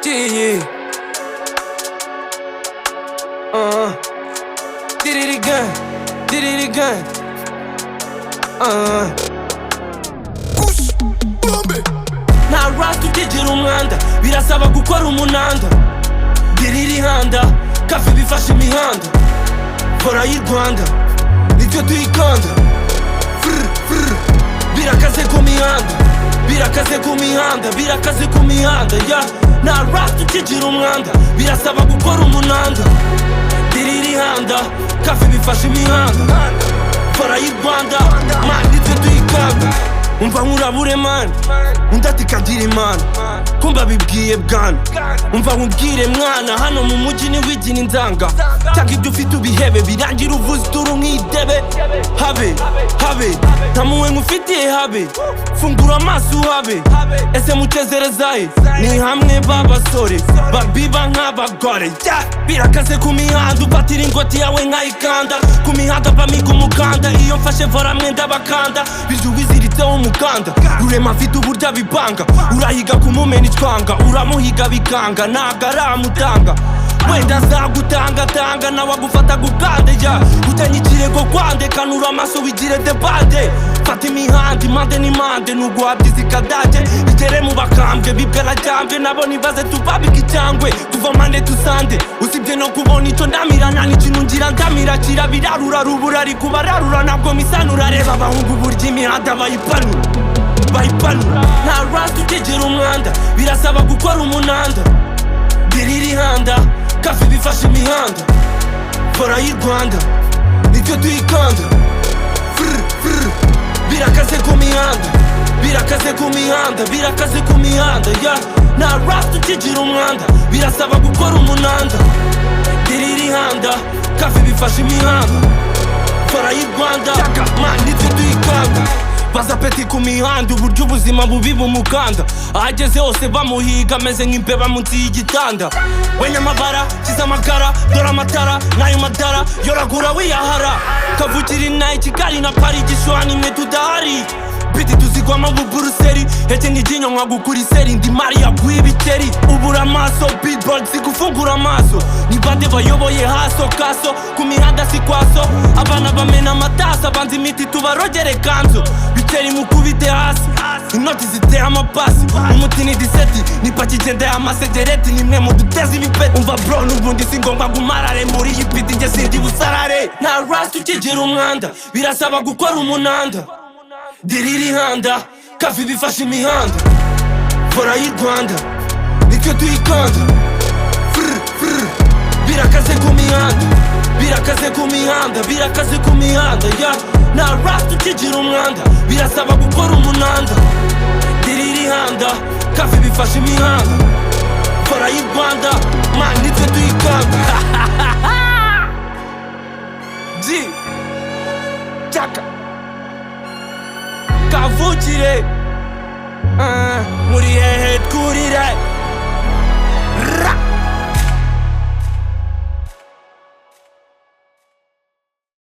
Yeah. Did it again. Did it again. Nta rap tutigera umwanda, birasaba gukora umunanda. Dirira ihanda, kafe bifashe imihanda. Kora y'i Rwanda, nitwe tuyikanda. Birakaze ku mihanda, birakaze ku mihanda, birakaze ku mihanda. Nta rap tutigera umwanda, birasaba gukora umunanda. Dirira ihanda, kafe bifashe imihanda. Kora y'i Rwanda, man nitwe tuyikanda. Umva nkurabure man, undi ati kagira imana, kumva bibwiye bwana. Umva nkubwire mwana, hano mu mujyi ntiwigina inzanga. Cyangwa ibyo ufite ubihebe, birangira uvuze ituru nk'idebe. Habe, habe, nta muwe nkufitiye habe. Fungura amaso uhabe, ese mutezerezahe. Ni hamwe b'abasore, babiba nk'abagore. Birakaze ku mihanda, ufatira ingoti yawe nkayikanda. Ku mihanda bamiga umukanda, iyo mfashe vora mwenda bakanda. Birya uwiziritseho umukanda, rurema afite uburyo bibanga. Urahiga kumumena icwanga, uramuhiga bikanga. Ntago aramutanga, wenda azagutangatanga, nawe agufata gukande. Utenya ikirego kwande, kanura amaso wigire debade. Fata imihanda impande n'impande, nuguhabwa izikadage. Bigere mu bakambwe, bibwira ryambwe, nabo nibaze tubabika icyangwe. Kuva mande tusande, usibye no kubona icyo ndamira. Nta n'ikintu ngira ndamira, kira birarura rubura ariko bararura. Ntabwo misanura, reba abahungu burya imihanda bayipanura, bayipanura. Nta rap tutigera umwanda, birasaba gukora umunanda. Dirira ihanda, kafe bifashe imihanda. Kora y'i Rwanda, nitwe tuyikanda. Birakaze ku mihanda, birakaze ku mihanda, birakaze ku mihanda. Nta rap tutigera umwanda, birasaba gukora umunanda. Dirira ihanda, kafe bifashe imihanda. Kora y'i Rwanda, man nitwe tuyikanda. Baza peti ku mihanda, uburyo ubuzima bubi bumukanda. Ahageze hose bamuhiga, ameze nk'imbeba munsi y'igitanda. Wenyamabara, kiza amakara, dore amatara, n'ayo matara yoragura wiyahara. Kavukira inaha i Kigali na Paris, Gishwara nimwe tudahari. Biti tuzigwamo buburuseri, hete n'iryinyo nkagukura iseri. Ndi Mariya gw'ibikeri, ubura amaso, beatbox zigufungura amaso. Ni bande bayoboye haso kaso, ku mihanda si kwaso. Abana bamena amatasa, banza imiti tubarogere kanzo. Biteri mukubite hasi, inoti ziteye amapasi. Umuti ni diseti, nipaki igendeye amasegereti. Nimwe muduteza ibipeti. Umva bro n'ubundi si ngombwa gumarare, muri iyi piti njye sindi busarare. Nta rap tutigera umwanda, birasaba gukora umunanda. Dirira ihanda, kafe bifashe imihanda. Kora y'i Rwanda, nitwe tuyikanda. Birakaze ku mihanda, birakaze ku mihanda, birakaze ku mihanda. Nta rap tutigera umwanda, birasaba gukora umunanda. Dirira ihanda, kafe bifashe imihanda. Kora y'i Rwanda, man nitwe